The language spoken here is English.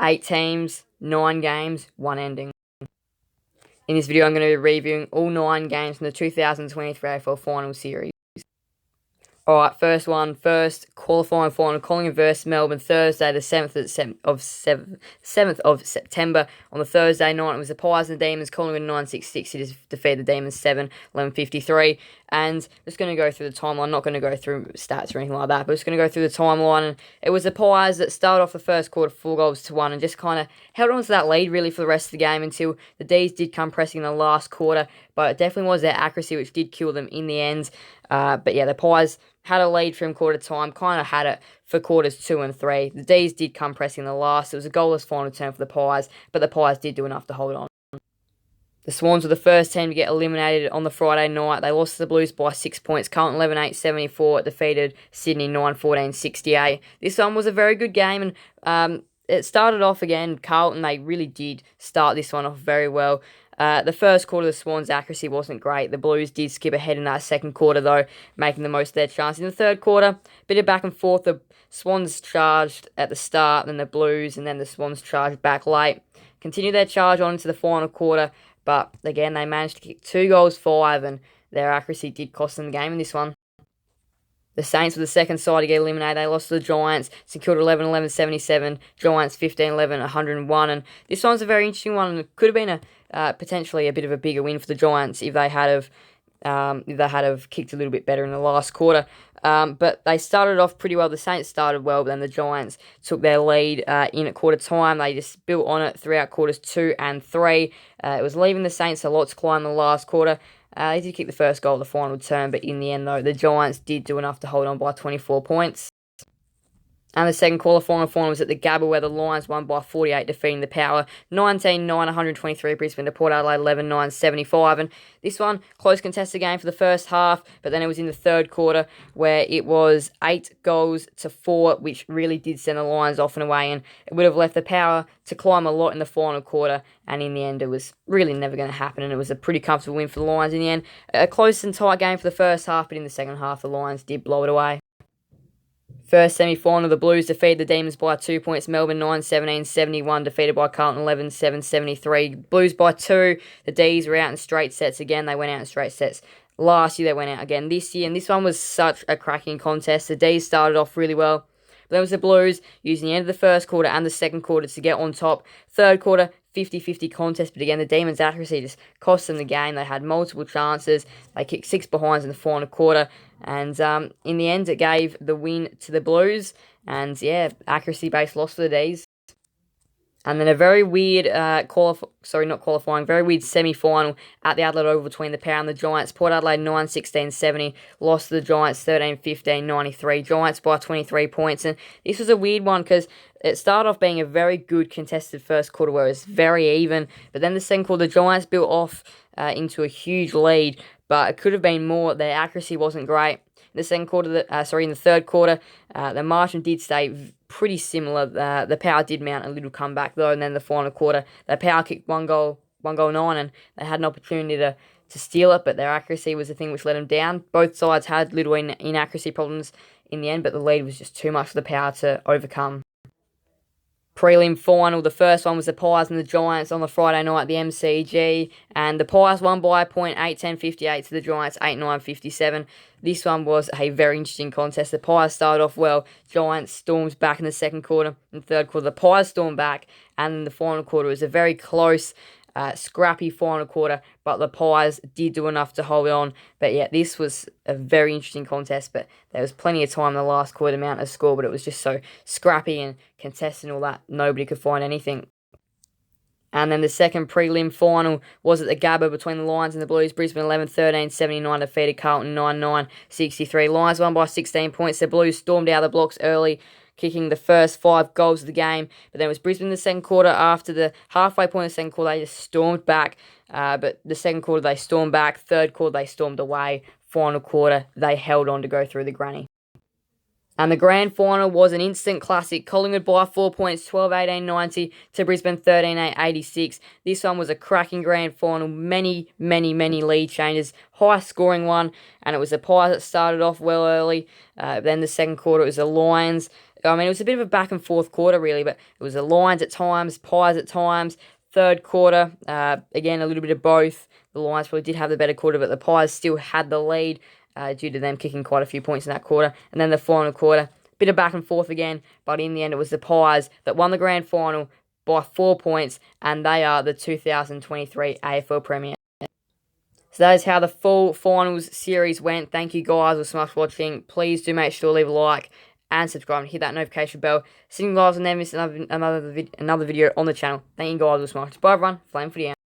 8 teams, 9 games, 1 ending. In this video, I'm going to be reviewing all 9 games from the 2023 AFL Finals series. Alright, first qualifying final, Collingwood versus Melbourne, Thursday, the 7th of September. On the Thursday night, it was the Pies and the Demons, Collingwood 9-6-6, just defeated the Demons 7-11-53. And just going to go through the timeline, not going to go through stats or anything like that, but just going to go through the timeline. And it was the Pies that started off the first quarter 4-1 and just kind of held on to that lead really for the rest of the game until the D's did come pressing in the last quarter. But it definitely was their accuracy which did kill them in the end. But yeah, the Pies had a lead from quarter time, kind of had it for quarters 2 and 3. The D's did come pressing in the last. It was a goalless final turn for the Pies, but the Pies did do enough to hold on. The Swans were the first team to get eliminated on the Friday night. They lost to the Blues by 6 points. Carlton 11-8-74 defeated Sydney 9-14-68. This one was a very good game, and it started off again. Carlton, they really did start this one off very well. The first quarter, the Swans' accuracy wasn't great. The Blues did skip ahead in that second quarter, though, making the most of their chance. In the third quarter, bit of back and forth. The Swans charged at the start, then the Blues, and then the Swans charged back late. Continued their charge on into the final quarter, but again, they managed to kick 2 goals 5, and their accuracy did cost them the game in this one. The Saints were the second side to get eliminated. They lost to the Giants. St Kilda 11-11-77. Giants 15-11-101. And this one's a very interesting one. And it could have been potentially a bit of a bigger win for the Giants if they had have kicked a little bit better in the last quarter. But they started off pretty well. The Saints started well, but then the Giants took their lead in at quarter time. They just built on it throughout quarters 2 and 3. It was leaving the Saints a lot to climb in the last quarter. They did kick the first goal of the final term, but in the end, though, the Giants did do enough to hold on by 24 points. And the second qualifying final was at the Gabba, where the Lions won by 48, defeating the Power 19-9-123. Brisbane to Port Adelaide 11-9-75. And this one, close contested game for the first half, but then it was in the third quarter where it was 8-4, which really did send the Lions off and away, and it would have left the Power to climb a lot in the final quarter. And in the end, it was really never going to happen, and it was a pretty comfortable win for the Lions in the end. A close and tight game for the first half, but in the second half, the Lions did blow it away. First semi-final, the Blues defeated the Demons by 2 points. Melbourne 9-17-71, defeated by Carlton 11-7-73. Blues by 2. The D's were out in straight sets again. They went out in straight sets. Last year, they went out again this year, and this one was such a cracking contest. The D's started off really well. But then was the Blues using the end of the first quarter and the second quarter to get on top. Third quarter, 50-50 contest, but again, the Demons' accuracy just cost them the game. They had multiple chances. They kicked 6 behinds in the final quarter, and in the end, it gave the win to the Blues. And yeah, accuracy-based loss for the D's. And then a very weird very weird semi-final at the Adelaide Oval between the Power and the Giants. Port Adelaide 9-16-70, lost to the Giants 13-15-93. Giants by 23 points. And this was a weird one because it started off being a very good contested first quarter where it was very even. But then the second quarter, the Giants built off into a huge lead. But it could have been more. Their accuracy wasn't great. In the third quarter, the margin did stay pretty similar. The Power did mount a little comeback though, and then the final quarter, the Power kicked one goal 9, and they had an opportunity to steal it, but their accuracy was the thing which let them down. Both sides had little inaccuracy problems in the end, but the lead was just too much for the Power to overcome. Prelim final, the first one was the Pies and the Giants on the Friday night at the MCG, and the Pies won by a point, 8-10-58 to the Giants 8-9-57. This one was a very interesting contest. The Pies started off well. Giants storms back in the second quarter. In the third quarter, the Pies stormed back, and in the final quarter, it was a very close, scrappy final quarter, but the Pies did do enough to hold on. But yeah, this was a very interesting contest, but there was plenty of time in the last quarter to mount a score, but it was just so scrappy and contested and all that, nobody could find anything. And then the second prelim final was at the Gabba between the Lions and the Blues. Brisbane 11-13-79 defeated Carlton 9-9-63. Lions won by 16 points. The Blues stormed out of the blocks early, kicking the first 5 goals of the game. But then it was Brisbane in the second quarter. After the halfway point of the second quarter, they just stormed back. But the second quarter, they stormed back. Third quarter, they stormed away. Final quarter, they held on to go through the granny. And the grand final was an instant classic. Collingwood by 4 points, 12-18-90 to Brisbane 13-8-86. This one was a cracking grand final. Many lead changes. High scoring one. And it was the Pies that started off well early. Then the second quarter, it was the Lions. I mean, it was a bit of a back and forth quarter, really, but it was the Lions at times, Pies at times. Third quarter, again, a little bit of both. The Lions probably did have the better quarter, but the Pies still had the lead due to them kicking quite a few points in that quarter. And then the final quarter, bit of back and forth again, but in the end, it was the Pies that won the grand final by 4 points, and they are the 2023 AFL Premier. So that is how the full finals series went. Thank you guys for so much for watching. Please do make sure to leave a like and subscribe and hit that notification bell. So you guys will never miss another video on the channel. Thank you guys so much. Bye everyone. Flame for the end.